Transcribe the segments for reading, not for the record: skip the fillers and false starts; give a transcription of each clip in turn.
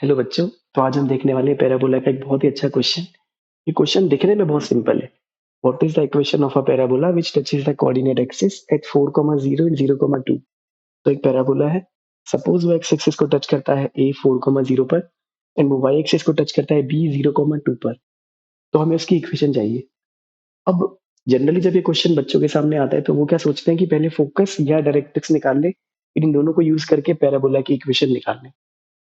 Hello बच्चों। तो आज हम देखने वाले हैं पैराबोला का एक बहुत ही अच्छा क्वेश्चन। ये क्वेश्चन दिखने में बहुत सिंपल है। What is the equation of a parabola which touches the coordinate axis at 4,0 and 0,2। तो एक पैराबोला है। सपोज वो एक्स एक्सिस को टच करता है a 4,0 पर एंड वो y एक्सिस को टच करता है b 0,2 पर। तो हमें उसकी इक्वेशन चाहिए। अब जनरली जब ये क्वेश्चन बच्चों के सामने आता है तो वो क्या सोचते हैं कि पहले फोकस या डायरेक्ट्रिक्स निकाल ले, फिर इन दोनों को यूज करके पैराबोला की इक्वेशन निकाल ले।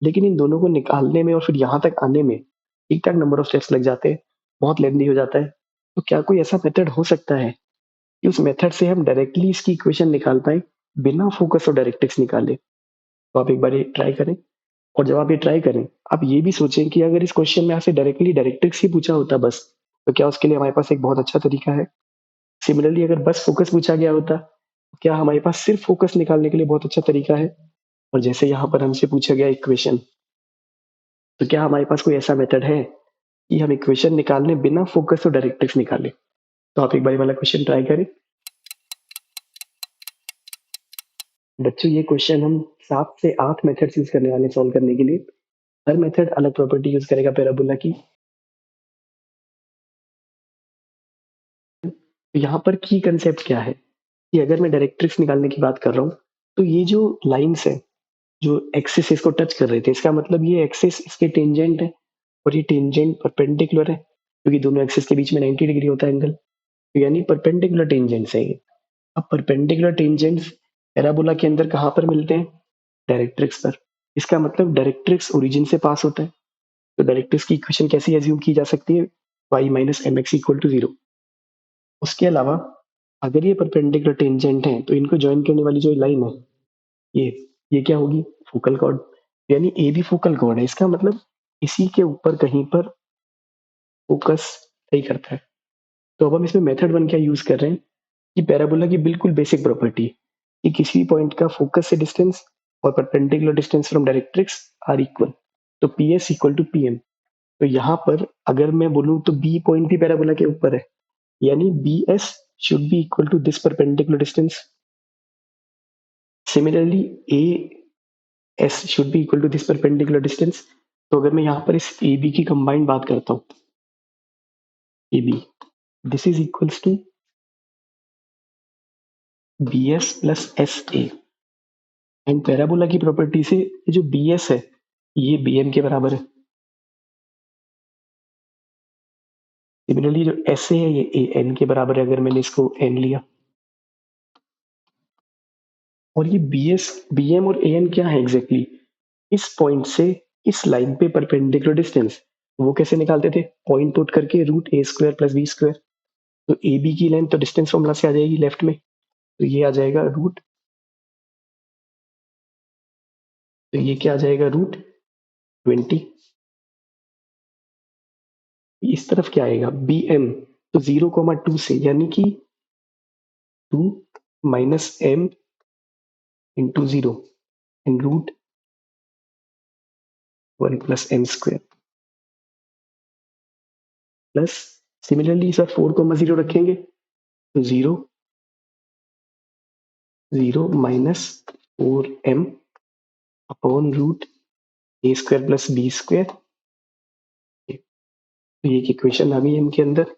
लेकिन इन दोनों को निकालने में और फिर यहाँ तक आने में ठीक-ठाक नंबर ऑफ स्टेप्स लग जाते हैं, बहुत लेंथी हो जाता है। तो क्या कोई ऐसा मेथड हो सकता है कि उस मेथड से हम डायरेक्टली इसकी इक्वेशन निकाल पाएँ, बिना फोकस और डायरेक्ट्रिक्स निकाले? तो आप एक बार ये ट्राई करें। और जब आप ये ट्राई करें, आप ये भी सोचें कि अगर इस क्वेश्चन में आपसे डायरेक्टली डायरेक्ट्रिक्स ही पूछा होता बस, तो क्या उसके लिए हमारे पास एक बहुत अच्छा तरीका है? सिमिलरली अगर बस फोकस पूछा गया होता, तो क्या हमारे पास सिर्फ फोकस निकालने के लिए बहुत अच्छा तरीका है? और जैसे यहाँ पर हमसे पूछा गया इक्वेशन, तो क्या हमारे पास कोई ऐसा मेथड है कि हम इक्वेशन निकालने बिना फोकस और डायरेक्ट्रिक्स निकाले? तो आप एक बार ये वाला क्वेश्चन ट्राई करें। बच्चों ये क्वेश्चन हम 7 से 8 मेथड्स यूज करने वाले हैं सॉल्व करने के लिए। हर मेथड अलग प्रॉपर्टी यूज करेगा पैराबोला की। तो यहाँ पर की कंसेप्ट क्या है कि अगर मैं डायरेक्ट्रिक्स निकालने की बात कर रहा हूँ, तो ये जो लाइन्स है, जो एक्सिस इसको टच कर रहे थे, इसका मतलब ये एक्सिस इसके टेंजेंट है और ये टेंजेंट परपेंडिकुलर है, क्योंकि दोनों एक्सिस के बीच में 90 डिग्री होता है एंगल। तो यानी परपेंडिकुलर टेंजेंट्स है ये। अब परपेंडिकुलर टेंजेंट्स पैराबोला के अंदर कहाँ पर मिलते हैं? डायरेक्ट्रिक्स पर। इसका मतलब डायरेक्ट्रिक्स ओरिजिन से पास होता है। तो डायरेक्ट्रिक्स की इक्वेशन कैसी एज्यूम की जा सकती है? y minus m x equal to 0। उसके अलावा अगर ये परपेंडिकुलर टेंजेंट है तो इनको ज्वाइन करने वाली जो लाइन है, ये ये क्या होगी? Focal cord. यानी ए भी फोकल कॉर्ड है। इसका मतलब इसी के ऊपर कहीं पर फोकस सही करता है। तो अब हम इसमें मेथड वन क्या यूज कर रहे हैं कि पैराबोला की बिल्कुल बेसिक प्रॉपर्टी कि किसी पॉइंट का फोकस से डिस्टेंस और perpendicular distance from directrix are equal. तो P S equal to P M. तो यहाँ पर अगर मैं बोलूँ तो बी पॉइंट भी पैराबोला के ऊपर है, यानी B S should be equal to this perpendicular distance. Similarly A S should be equal to this perpendicular distance. तो अगर मैं यहाँ पर इस ए बी की कंबाइंड बात करता हूँ, A B this is equals to B S plus S A. And parabola की प्रॉपर्टी से ये जो बी एस है ये बी एम के बराबर है। सिमिलरली जो एस ए है ये ए एन के बराबर है, अगर मैंने इसको एन लिया। और ये बी एस बी एम और ए एन क्या है एग्जैक्टली exactly? इस पॉइंट से इस लाइन पे परपेंडिकुलर डिस्टेंस वो कैसे निकालते थे? पॉइंट पुट करके root A square plus B square. तो ए बी की लेंथ तो डिस्टेंस फॉर्मूला से आ जाएगी लेफ्ट में, तो ये आ जाएगा रूट। तो ये क्या आ जाएगा? रूट 20। इस तरफ क्या आएगा? B M. तो 0,2 से यानी कि 2 minus M into 0 and root 1 plus M square plus. Similarly sir 4,0 रखेंगे तो 0 minus 4m upon root A square plus B square. तो ये इक्वेशन आ गई एम के अंदर।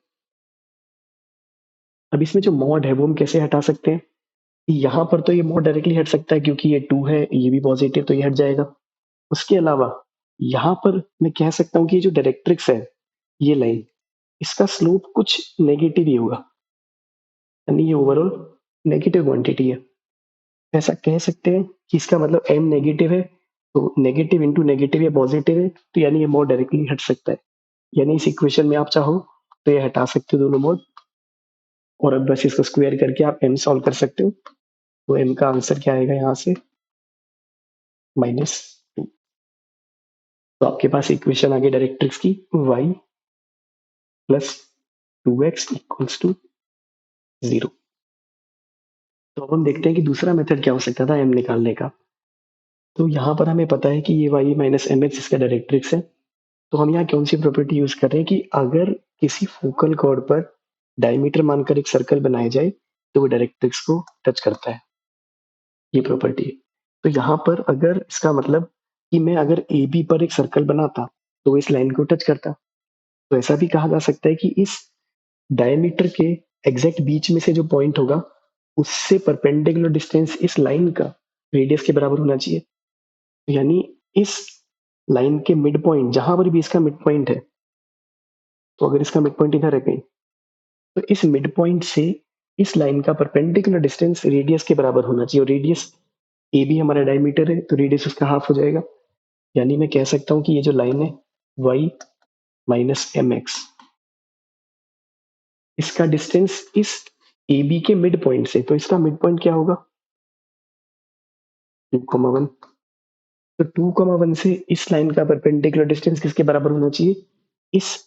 अब इसमें जो मॉड है वो हम कैसे हटा सकते हैं? यहाँ पर तो ये मॉड डायरेक्टली हट सकता है क्योंकि ये 2 है, ये भी पॉजिटिव, तो ये हट जाएगा। उसके अलावा यहाँ पर मैं कह सकता हूँ कि जो डायरेक्ट्रिक्स है, ये लाइन, इसका स्लोप कुछ नेगेटिव ही होगा, यानी ये ओवरऑल नेगेटिव क्वांटिटी है। ऐसा कह सकते हैं कि इसका मतलब एम नेगेटिव है, तो नेगेटिव इंटू नेगेटिव या पॉजिटिव है, तो यानी ये मोड डायरेक्टली हट सकता है। यानी इस इक्वेशन में आप चाहो तो ये हटा सकते हो दोनों मोड, और अब बस इसको स्क्वायर करके आप एम सॉल्व कर सकते हो। तो एम का आंसर क्या आएगा यहाँ से? -2। तो आपके पास इक्वेशन आ गई डायरेक्ट्रिक्स की y plus 2x equals to 0। तो अब हम देखते हैं कि दूसरा मेथड क्या हो सकता था एम निकालने का। तो यहाँ पर हमें पता है कि ये y माइनस एम एक्स इसका डायरेक्ट्रिक्स है। तो हम यहाँ कौन सी प्रॉपर्टी यूज कर रहे हैं कि अगर किसी फोकल कॉर्ड पर डायमीटर मानकर एक सर्कल बनाया जाए तो वो डायरेक्ट्रिक्स को टच करता है, ये प्रॉपर्टी है। तो यहाँ पर अगर इसका मतलब कि मैं अगर ए बी पर एक सर्कल बनाता तो इस लाइन को टच करता। तो ऐसा भी कहा जा सकता है कि इस डायमीटर के एग्जैक्ट बीच में से जो पॉइंट होगा उससे परपेंडिकुलर डिस्टेंस इस लाइन का रेडियस के बराबर होना चाहिए। यानी इस लाइन के मिड पॉइंट जहां पर भी इसका मिड पॉइंट है, तो अगर इसका मिड पॉइंट इधर है कहीं, तो इस मिड पॉइंट से इस लाइन का परपेंडिकुलर डिस्टेंस रेडियस के बराबर होना चाहिए। और रेडियस ए बी हमारा डायमीटर है तो रेडियस उसका हाफ हो जाएगा। यानी मैं कह सकता हूँ कि ये जो लाइन है y माइनस एम एक्स, इसका डिस्टेंस इस ए बी के मिड पॉइंट से, तो इसका मिड पॉइंट क्या होगा 2,1। तो 2,1 से इस लाइन का परपेंडिकुलर डिस्टेंस किसके बराबर होना चाहिए, इस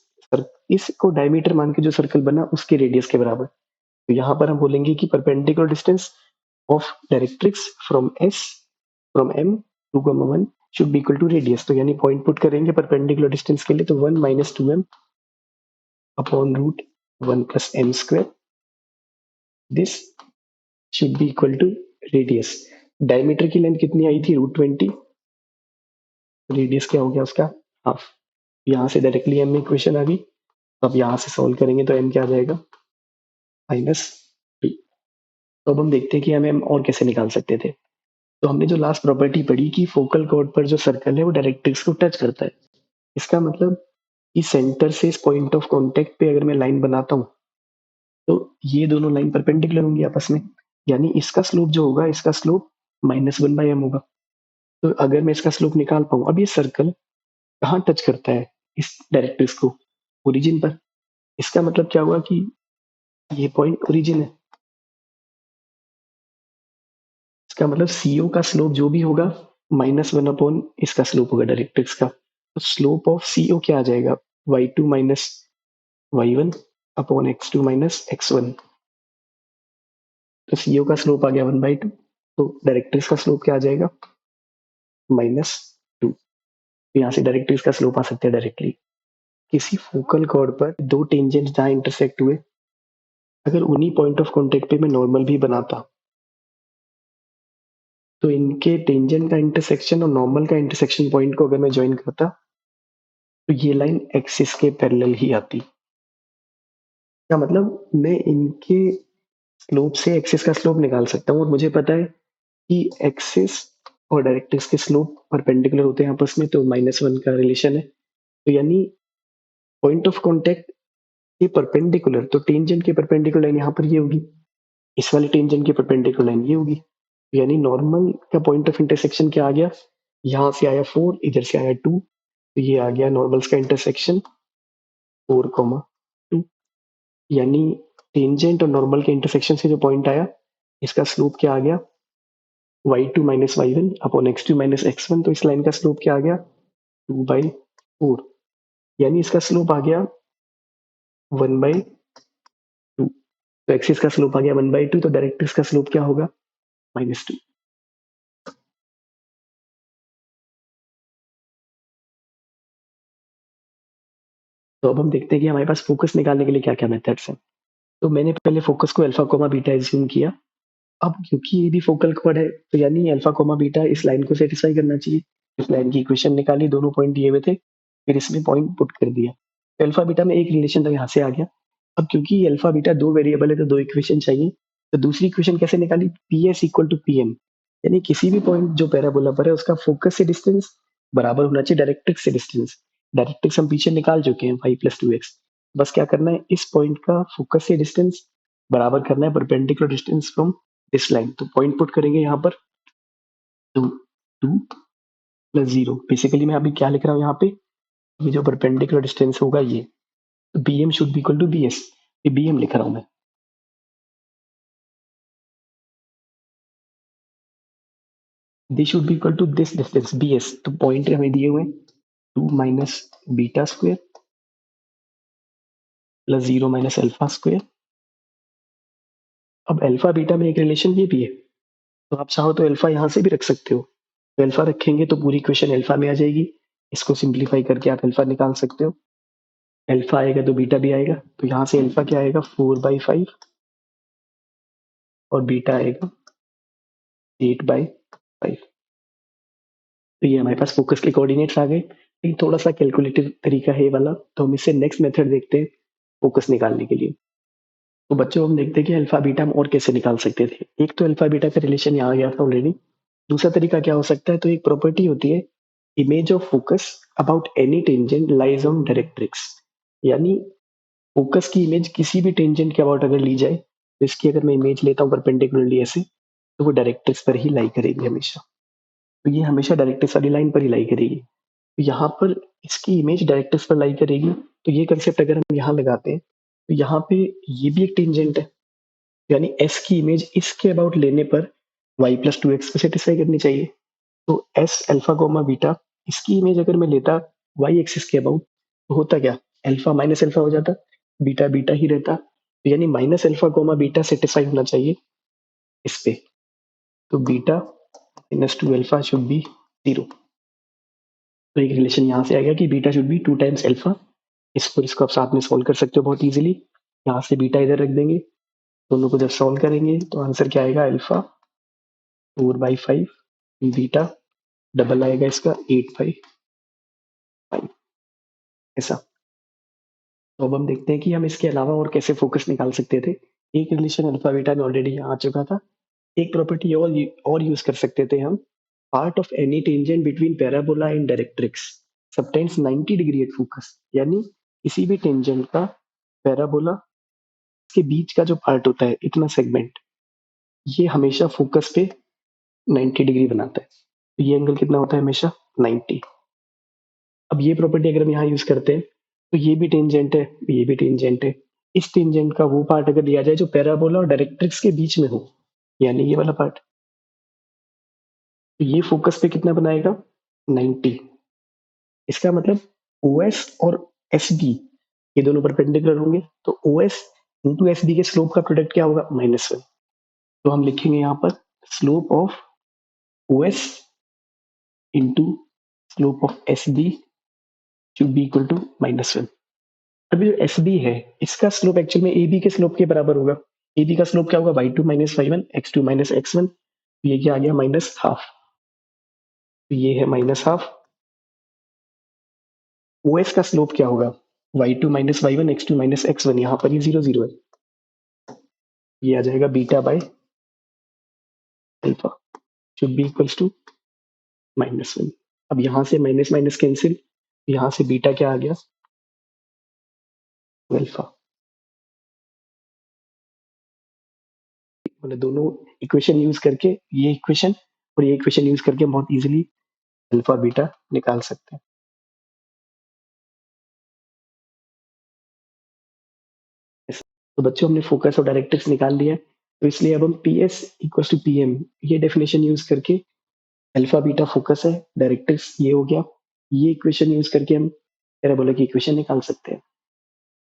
इसको डायमीटर मान के जो सर्कल बना उसके रेडियस के बराबर। तो यहाँ पर हम बोलेंगे कि perpendicular distance of directrix from S from M 2,1 should be equal to radius. तो यानी पॉइंट पुट करेंगे परपेंडिकुलर डिस्टेंस के लिए, तो 1 minus 2m upon root 1 plus M square, this should be equal to radius. Diameter की length कितनी आई थी √20, रेडियस क्या हो गया उसका हाफ। यहाँ से डायरेक्टली एम में इक्वेशन आ गई। अब यहाँ से सॉल्व करेंगे तो एम क्या आ जाएगा -2। तो अब हम देखते हैं कि हमें एम और कैसे निकाल सकते थे। तो हमने जो लास्ट प्रॉपर्टी पढ़ी कि फोकल कॉर्ड पर जो सर्कल है वो डायरेक्ट्रिक्स को टच करता है। इसका मतलब इस सेंटर से इस पॉइंट ऑफ कांटेक्ट पे अगर मैं लाइन बनाता हूँ तो ये दोनों लाइन परपेंडिकुलर होंगी आपस में। यानी इसका स्लोप जो होगा, इसका स्लोप -1/m होगा। तो अगर मैं इसका स्लोप निकाल पाऊँ, अब ये सर्कल कहाँ टच करता है इस डायरेक्ट्रिक्स को, ओरिजिन पर। इसका मतलब क्या हुआ कि ये पॉइंट ओरिजिन है। इसका मतलब सीओ का स्लोप जो भी होगा -1 अपॉन इसका स्लोप होगा डायरेक्ट्रिक्स का। तो स्लोप ऑफ सीओ क्या आ जाएगा y2 minus y1 upon x2 minus x1। तो सीओ का स्लोप आ गया 1/2। तो डायरेक्ट्रिक्स का स्लोप क्या आ जाएगा -2। तो यहाँ से डायरेक्ट्रिक्स का स्लोप आ सकता है डायरेक्टली। किसी फोकल कॉर्ड पर दो टेंजेंट्स जहाँ इंटरसेक्ट हुए, अगर उन्हीं पॉइंट ऑफ कॉन्टेक्ट पे मैं नॉर्मल भी बनाता तो इनके टेंजेंट का इंटरसेक्शन और नॉर्मल का इंटरसेक्शन पॉइंट को अगर मैं ज्वाइन करता तो ये लाइन एक्सिस के पैरेलल ही आती। क्या मतलब मैं इनके स्लोप से एक्सिस का स्लोप निकाल सकता हूँ और मुझे पता है कि एक्सिस और डायरेक्ट्रिक्स के स्लोप परपेंडिकुलर होते हैं आपस में, तो -1 का रिलेशन है। तो यानी पॉइंट ऑफ कॉन्टेक्ट के परपेंडिकुलर, तो टेंजेंट के परपेंडिकुलर लाइन यहाँ पर ये होगी, इस वाले टेंजेंट की परपेंडिकुलर लाइन ये होगी। यानी नॉर्मल का पॉइंट ऑफ इंटरसेक्शन क्या आ गया, यहाँ से आया 4, इधर से आया 2, तो ये आ गया नॉर्मल्स का इंटरसेक्शन 4,2। यानी टेंजेंट और नॉर्मल के इंटरसेक्शन से जो पॉइंट आया, इसका स्लोप क्या आ गया y2 minus y1 upon x2 minus x1। तो इस लाइन का स्लोप क्या आ गया 2/4। यानी इसका स्लोप आ गया 1/2। तो एक्सिस का स्लोप आ गया 1/2, तो डायरेक्ट्रिक्स का स्लोप क्या होगा -2। तो अब हम देखते हैं कि हमारे पास फोकस निकालने के लिए क्या क्या मेथड्स हैं। तो मैंने पहले फोकस को अल्फा कोमा बीटा एज्यूम किया। अब क्योंकि ये भी फोकल कॉर्ड है तो यानी अल्फा कोमा बीटा इस लाइन को सेटिस्फाई करना चाहिए। इस लाइन की इक्वेशन निकाली, दोनों पॉइंट दिए हुए थे, फिर इसमें पॉइंट पुट कर दिया। तो अल्फा बीटा में एक रिलेशन तो यहाँ से आ गया। अब क्योंकि अल्फा बीटा दो वेरिएबल है तो दो इक्वेशन चाहिए। तो दूसरी इक्वेशन कैसे निकाली, P S equal to P M. यानी किसी भी पॉइंट जो पैराबोला पर है उसका फोकस से डिस्टेंस बराबर होना चाहिए डायरेक्ट्रिक्स से डिस्टेंस। डायरेक्ट्रिक्स हम पीछे निकाल चुके हैं 5 + 2x। बस क्या करना है, इस पॉइंट का फोकस से डिस्टेंस बराबर करना है perpendicular distance from this line. तो पॉइंट पुट करेंगे यहाँ पर 2 प्लस 0। बेसिकली मैं अभी क्या लिख रहा हूँ यहाँ पे, ये जो परपेंडिकुलर डिस्टेंस होगा ये, तो B M should be equal to B S. ये बी एम लिख रहा हूँ मैं। This should be equal to this distance B S. तो पॉइंट हमें दिए हुए 2 minus beta square plus 0 minus alpha square. अब अल्फा बीटा में एक रिलेशन ये भी है, तो आप चाहो तो अल्फा यहाँ से भी रख सकते हो। तो अल्फा रखेंगे तो पूरी इक्वेशन अल्फा में आ जाएगी। इसको सिंप्लीफाई करके आप अल्फा निकाल सकते हो। अल्फा आएगा तो बीटा भी आएगा। तो यहाँ से अल्फा क्या आएगा 4/5 और बीटा आएगा 8/5। तो ये हमारे पास फोकस के कोऑर्डिनेट्स आ गए। लेकिन थोड़ा सा कैलकुलेटिव तरीका है ये वाला, तो हम इससे नेक्स्ट मेथड देखते हैं फोकस निकालने के लिए। तो बच्चों हम देखते हैं कि अल्फा बीटा हम और कैसे निकाल सकते थे। एक तो अल्फा बीटा का रिलेशन यहाँ आ गया था ऑलरेडी। दूसरा तरीका क्या हो सकता है, तो एक प्रॉपर्टी होती है image of focus about any tangent lies on directrix. यानी फोकस की इमेज किसी भी टेंजेंट के अबाउट अगर ली जाए, तो इसकी अगर मैं इमेज लेता हूँ परपेंडिकुलरली ऐसे, तो वो डायरेक्ट्रिक्स पर ही लाई करेगी हमेशा। तो ये हमेशा डायरेक्ट्रिक्स वाली लाइन पर ही लाई करेगी। तो यहाँ पर इसकी इमेज डायरेक्ट्रिक्स पर लाई करेगी। तो ये कंसेप्ट अगर हम यहाँ लगाते हैं, तो यहाँ पे ये भी एक टेंजेंट है, यानी एस की इमेज इसके अबाउट लेने पर y प्लस टू एक्स को सेटिस्फाई करनी चाहिए। तो एस अल्फा कोमा बीटा, इसकी इमेज अगर मैं लेता y एक्सिस के अबाउट, तो होता क्या, अल्फा माइनस अल्फा हो जाता, बीटा बीटा ही रहता। तो यानी minus alpha comma beta satisfy होना चाहिए इस पे। तो beta minus two alpha should B 0। तो एक रिलेशन यहाँ से आ गया कि beta should be 2 times alpha. इसको आप साथ में सॉल्व कर सकते हो बहुत इजीली। यहाँ से बीटा इधर रख देंगे, दोनों को जब सॉल्व करेंगे तो आंसर क्या आएगा, अल्फा 4/5, बीटा डबल आएगा इसका 8/5, ऐसा। तो अब हम देखते हैं कि हम इसके अलावा और कैसे फोकस निकाल सकते थे। एक रिलेशन अल्फा बीटा में ऑलरेडी यहाँ आ चुका था। एक प्रॉपर्टी और यूज कर सकते थे हम, part of any tangent between parabola and directrix subtends 90 degree at focus. यानी किसी भी टेंजेंट का पैराबोला के बीच का जो पार्ट होता है, इतना सेगमेंट, ये हमेशा फोकस पे 90 डिग्री बनाता है। तो ये एंगल कितना होता है, हमेशा 90। अब ये प्रॉपर्टी अगर हम यहाँ यूज करते हैं, तो ये भी टेंजेंट है, ये भी टेंजेंट है। इस टेंजेंट का वो पार्ट अगर दिया जाए जो पैराबोला और डायरेक्ट्रिक्स के बीच में हो, यानी ये वाला पार्ट, तो ये फोकस पे कितना बनाएगा, 90। इसका मतलब OS और SB ये दोनों परपेंडिकुलर होंगे, तो OS इंटू SB के स्लोप का प्रोडक्ट क्या होगा, -1। तो हम लिखेंगे यहाँ पर slope of OS into slope of SB should be equal to -1। अभी जो SB है, इसका स्लोप एक्चुअल में AB के स्लोप के बराबर होगा। AB का स्लोप क्या होगा, y2 minus y1 x2 minus x1। ये क्या आ गया, -½ तो ये है -½ OS का स्लोप क्या होगा, y2 minus y1 x2 minus x1, यहाँ पर ही 0 0 है, ये आ जाएगा beta by alpha should be equals to -1। अब यहाँ से माइनस माइनस कैंसिल, यहाँ से बीटा क्या आ गया, अल्फा। मतलब दोनों इक्वेशन यूज करके, ये इक्वेशन और ये इक्वेशन यूज करके बहुत इजीली अल्फा बीटा निकाल सकते हैं। तो बच्चों हमने फोकस और डायरेक्ट्रिक्स निकाल लिया, तो इसलिए अब हम PS इक्वल टू PM ये डेफिनेशन यूज करके, अल्फा बीटा फोकस है, डायरेक्ट्रिक्स ये हो गया, ये इक्वेशन यूज करके हम पैराबोला की इक्वेशन निकाल सकते हैं।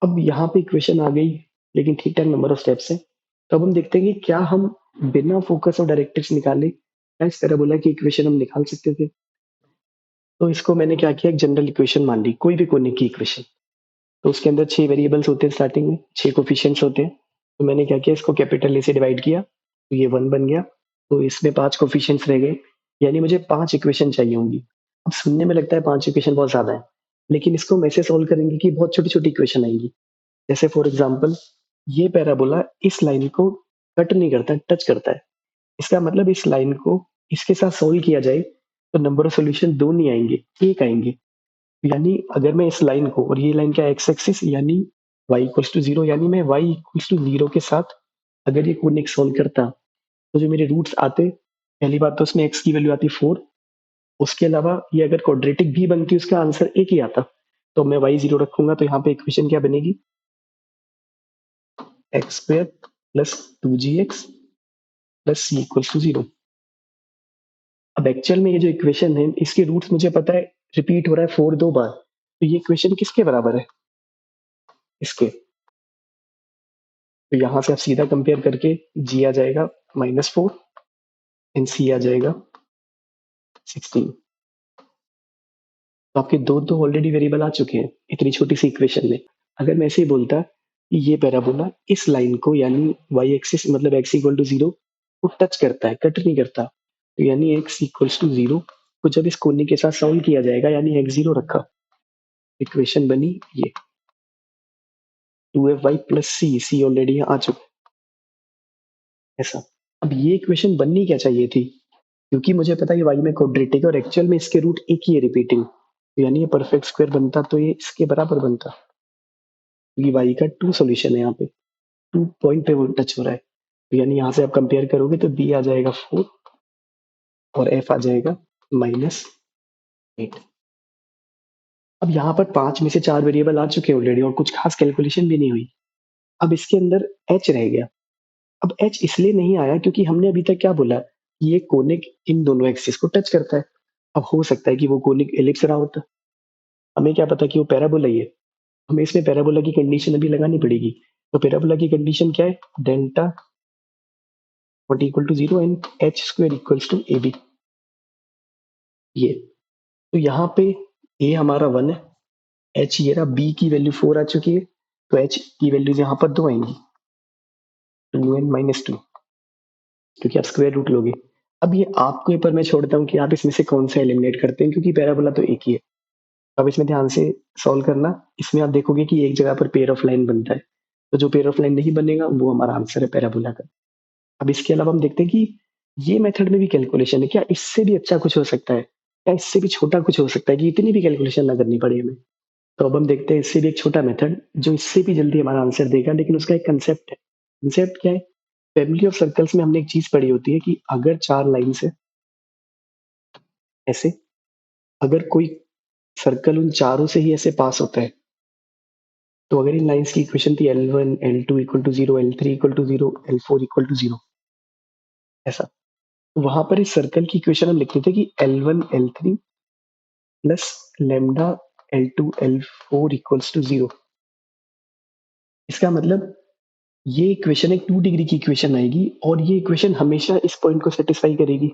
अब यहाँ पे इक्वेशन आ गई, लेकिन ठीक ठाक नंबर ऑफ स्टेप्स है। तो अब हम देखते हैं कि क्या हम बिना फोकस और डायरेक्ट्रिक्स निकाले क्या इस पैराबोला की इक्वेशन हम निकाल सकते थे। तो इसको मैंने क्या किया, एक जनरल इक्वेशन मान ली, कोई भी कोने की इक्वेशन। तो उसके अंदर 6 वेरिएबल्स होते हैं, स्टार्टिंग में 6 कोफिशिएंट्स होते हैं। तो मैंने क्या किया, इसको कैपिटल ए से डिवाइड किया, तो ये 1 बन गया। तो इसमें 5 कोफिशिएंट्स रह गए, यानी मुझे 5 इक्वेशन चाहिए होंगी। अब सुनने में लगता है 5 इक्वेशन बहुत ज्यादा है, लेकिन इसको हम ऐसे सॉल्व करेंगे कि बहुत छोटी छोटी इक्वेशन आएंगी। जैसे फॉर एग्जाम्पल, ये पैराबोला इस लाइन को कट नहीं करता, टच करता है। इसका मतलब इस लाइन को इसके साथ सोल्व किया जाए, तो नंबर ऑफ सॉल्यूशन 2 नहीं आएंगे, 1 आएंगे। यानी अगर मैं इस लाइन को, और ये लाइन क्या, एक्स एक्सिस, यानी y इक्वल्स टू 0, यानी मैं y इक्वल्स टू 0 के साथ अगर ये कोनिक सोल्व करता, तो जो मेरे रूट्स आते, पहली बात तो उसमें x की वैल्यू आती 4। उसके अलावा ये अगर क्वाड्रेटिक भी बनती, उसका आंसर एक ही आता। तो मैं y 0 रखूंगा, तो यहाँ पे इक्वेशन क्या बनेगी, x² plus 2gx plus c equals to 0। अब एक्चुअल में ये जो इक्वेशन है, इसके रूट्स मुझे पता है, रिपीट हो रहा है 4 2 बार। तो ये इक्वेशन किसके बराबर है, इसके। तो यहाँ से आप सीधा कंपेयर करके g आ जाएगा -4 एंड c आ जाएगा 16। तो आपके दो ऑलरेडी वेरिएबल आ चुके हैं इतनी छोटी सी इक्वेशन में। अगर मैं ऐसे ही बोलता कि ये पैराबोला इस लाइन को, यानी y एक्सिस मतलब x इक्वल टू 0 को टच करता है, कट नहीं करता, तो यानी x इक्वल्स टू 0 को जब इस कोने के साथ सॉल्व किया जाएगा यानी x0 रखा, इक्वेशन बनी ये 2fy प्लस सी ऑलरेडी आ चुका है ऐसा। अब ये इक्वेशन बननी क्या चाहिए थी, क्योंकि मुझे पता है ये y में क्वाड्रेटिक और एक्चुअल में इसके रूट एक ही है रिपीटिंग, तो यानी ये परफेक्ट स्क्वायर बनता तो ये इसके बराबर बनता, क्योंकि y का 2 सॉल्यूशन है, यहाँ पे 2 पॉइंट पे वो टच हो रहा है, तो यानी यहाँ से आप कंपेयर करोगे तो b आ जाएगा 4 और f आ जाएगा -8। अब यहाँ पर 5 में से 4 वेरिएबल आ चुके हैं ऑलरेडी और कुछ खास कैलकुलेशन भी नहीं हुई। अब इसके अंदर h रह गया। अब h इसलिए नहीं आया क्योंकि हमने अभी तक क्या बोला, ये कोनिक इन दोनों एक्सिस को टच करता है। अब हो सकता है कि वो कोनिक एलिप्स रहा होता, हमें क्या पता कि वो पैराबोला ही है। हमें इसमें पैराबोला की कंडीशन अभी लगानी पड़ेगी। तो पैराबोला की कंडीशन क्या है, delta not equal to 0 and H square equals to A B. ये तो यहाँ पे a हमारा 1 है, h ये रहा, b की वैल्यू 4 आ चुकी है, तो h की वैल्यूज यहाँ पर 2 आएंगी, 2n-2, क्योंकि आप स्क्वायर रूट लोगे। अब ये आपके ऊपर मैं छोड़ता हूँ कि आप इसमें से कौन सा एलिमिनेट करते हैं, क्योंकि पैराबोला तो एक ही है। अब इसमें ध्यान से सॉल्व करना, इसमें आप देखोगे कि एक जगह पर पेयर ऑफ लाइन बनता है, तो जो पेयर ऑफ लाइन नहीं बनेगा वो हमारा आंसर है पैराबोला का। अब इसके अलावा हम देखते हैं कि ये मेथड में भी कैलकुलेशन है, क्या इससे भी अच्छा कुछ हो सकता है, क्या इससे भी छोटा कुछ हो सकता है कि इतनी भी कैलकुलेशन ना करनी पड़े हमें। तो अब हम देखते हैं इससे भी एक छोटा मेथड जो इससे भी जल्दी हमारा आंसर देगा, लेकिन उसका एक कंसेप्ट है। कंसेप्ट क्या है, फैमिली ऑफ सर्कल्स में हमने एक चीज पढ़ी होती है कि अगर 4 लाइन से ऐसे, अगर कोई सर्कल उन चारों से ही ऐसे पास होता है, तो अगर इन लाइंस की इक्वेशन थी L1 L2 equal to 0, L3 equal to 0, L4 equal to 0, ऐसा, तो वहां पर इस सर्कल की इक्वेशन हम लिखते थे कि L1 L3 plus lambda L2 L4 equals to 0। इसका मतलब ये इक्वेशन एक 2 डिग्री की इक्वेशन आएगी और ये इक्वेशन हमेशा इस पॉइंट को सेटिस्फाई करेगी,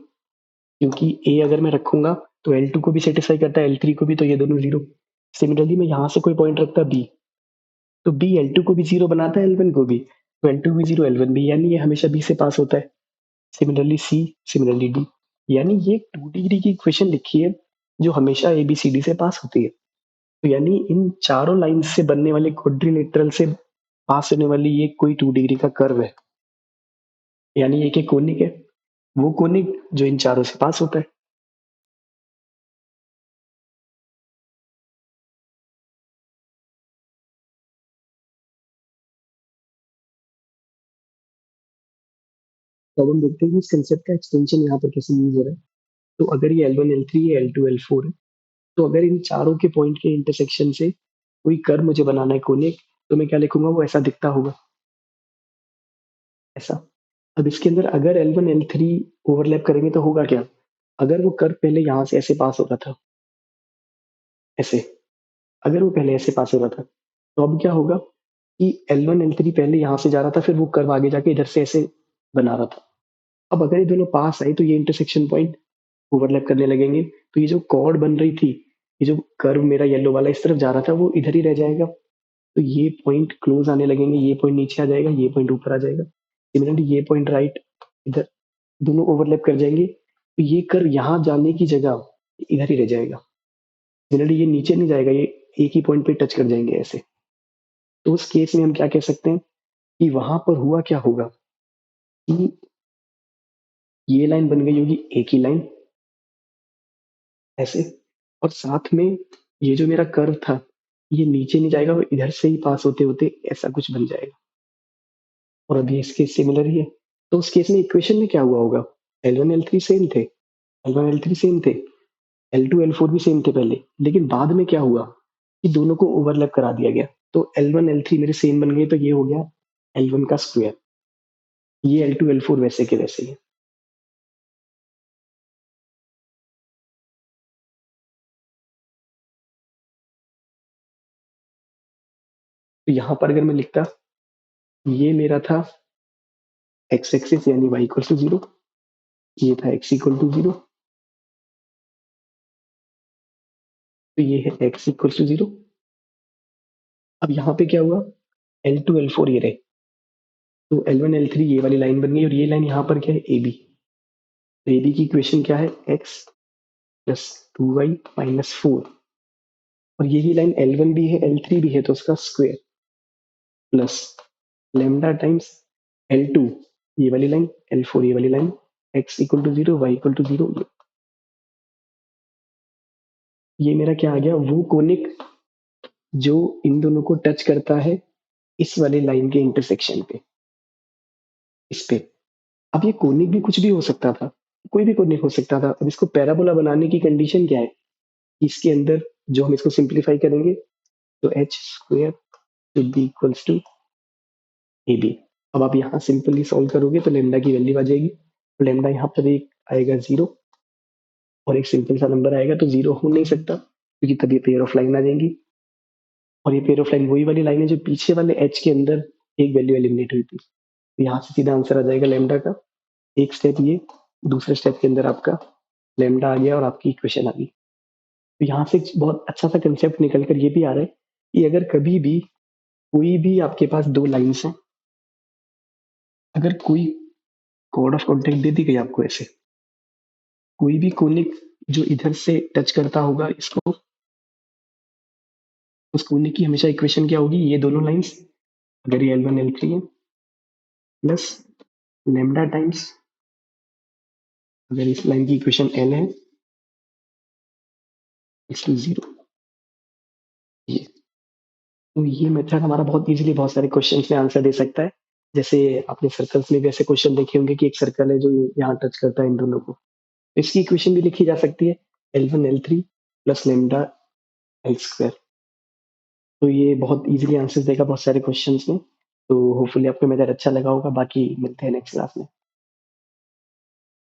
क्योंकि a अगर मैं रखूंगा तो L2 को भी सेटिस्फाई करता है, L3 को भी, तो ये दोनों 0। सिमिलरली मैं यहाँ से कोई पॉइंट रखता b, तो b L2 को भी 0 बनाता है, L1 को भी, तो L2 भी 0 L1 भी, यानी ये हमेशा b से पास होता है। सिमिलरली c, सिमिलरली d, यानी ये 2 डिग्री की इक्वेशन लिखी है जो हमेशा ए बी सी डी से पास होती है। तो यानी इन चारों लाइन से बनने वाले क्वाड्रिलेटरल से पास होने वाली ये कोई 2 डिग्री का कर्व है, यानी एक एक कोनिक है, वो कोनिक जो इन चारों से पास होता है। तो अब हम देखते हैं कि इस कंसेप्ट का एक्सटेंशन यहाँ पर कैसे यूज हो रहा है। तो अगर ये L1 L3 है, L2 L4 है, तो अगर इन चारों के पॉइंट के इंटरसेक्शन से कोई कर्व मुझे बनाना है कोनिक, तो मैं क्या लिखूंगा, वो ऐसा दिखता होगा, ऐसा। अब इसके अंदर अगर L1 L3 ओवरलैप करेंगे तो होगा क्या, अगर वो कर्व पहले यहाँ से ऐसे पास हो रहा था, ऐसे, अगर वो पहले ऐसे पास हो रहा था, तो अब क्या होगा कि L1 L3 पहले यहाँ से जा रहा था, फिर वो कर्व आगे जाके इधर से ऐसे बना रहा था। अब अगर ये दोनों पास आए तो ये इंटरसेक्शन पॉइंट ओवरलैप करने लगेंगे, तो ये जो कॉर्ड बन रही थी, ये जो कर्व मेरा येलो वाला इस तरफ जा रहा था, वो इधर ही रह जाएगा। तो ये पॉइंट क्लोज आने लगेंगे, ये पॉइंट नीचे आ जाएगा, ये पॉइंट ऊपर आ जाएगा। सिमिलरली ये पॉइंट राइट, इधर, दोनों ओवरलैप कर जाएंगे, तो ये कर्व यहाँ जाने की जगह इधर ही रह जाएगा। सिमिलरली ये नीचे नहीं जाएगा, ये एक ही पॉइंट पे टच कर जाएंगे ऐसे। तो उस केस में हम क्या कह सकते हैं कि वहां पर हुआ क्या होगा कि ये लाइन बन गई होगी एक ही लाइन ऐसे, और साथ में ये जो मेरा कर्व था, ये नीचे नहीं जाएगा, वो इधर से ही पास होते होते ऐसा कुछ बन जाएगा। और अभी इसके सिमिलर ही है, तो उस केस में इक्वेशन में क्या हुआ होगा, L1 L3 सेम थे, L1 L3 सेम थे, L2 L4 भी सेम थे पहले, लेकिन बाद में क्या हुआ कि दोनों को ओवरलैप करा दिया गया, तो L1 L3 मेरे सेम बन गए, तो ये हो गया L1 का स्क्वायर, ये L2 L4 वैसे के वैसे ही है। तो यहाँ पर अगर मैं लिखता, ये मेरा था x एक्सिस यानी y इक्वल टू 0, ये था x इक्वल टू 0, तो ये है x इक्वल टू 0। अब यहाँ पे क्या हुआ, L2 L4 ये रहे, तो L1 L3 ये वाली लाइन बन गई, और ये लाइन यहाँ पर क्या है, AB। तो AB की इक्वेशन क्या है, x प्लस 2y माइनस 4 और यही लाइन L1 भी है L3 भी है तो उसका square plus lambda times L2 ये वाली लाइन L4 ये वाली line x equal to 0 y equal to 0 ये मेरा क्या आ गया वो कोनिक जो इन दोनों को टच करता है इस वाली लाइन के इंटरसेक्शन पे इस पे अब ये कोनिक भी कुछ भी हो सकता था कोई भी कोनिक हो सकता था अब इसको पैराबोला बनाने की कंडीशन क्या है इसके अंदर जो हम इसको सिंप्लीफाई करेंगे तो H square should be equals to A B अब आप यहाँ सिंपली सॉल्व करोगे तो लेमडा की वैल्यू आ जाएगी लेमडा यहाँ पर एक आएगा 0 और एक सिंपल सा नंबर आएगा तो 0 हो नहीं सकता क्योंकि तभी पेयर ऑफ लाइन आ जाएंगी और ये पेयर ऑफ लाइन वही वाली लाइन है जो पीछे वाले एच के अंदर एक वैल्यू एलिमिनेट हुई थी तो यहाँ से सीधा आंसर आ जाएगा लेमडा का एक स्टेप ये दूसरे स्टेप के अंदर आपका लेमडा आ गया और आपकी इक्वेशन आ गई तो यहाँ से बहुत अच्छा सा कंसेप्ट निकल कर ये भी आ रहा है कि अगर कभी भी कोई भी आपके पास दो लाइन्स हैं अगर कोई कोड ऑफ कॉन्टेक्ट दे दी गई आपको ऐसे कोई भी कोनिक जो इधर से टच करता होगा इसको उस कोनिक की हमेशा इक्वेशन क्या होगी ये दोनों लाइंस अगर ये L1 L3 है प्लस लेमडा टाइम्स अगर इस लाइन की इक्वेशन L है इसकी 0 ये तो ये मेथड हमारा बहुत इजीली बहुत सारे क्वेश्चन में आंसर दे सकता है जैसे आपने सर्कल्स में भी ऐसे क्वेश्चन देखे होंगे कि एक सर्कल है जो यहाँ टच करता है इन दोनों को इसकी इक्वेशन भी लिखी जा सकती है L1 L3 plus lambda L square तो ये बहुत इजीली आंसर देगा बहुत सारे क्वेश्चंस में तो होपफुली आपको मेथड अच्छा लगा होगा बाकी मिलते हैं नेक्स्ट क्लास में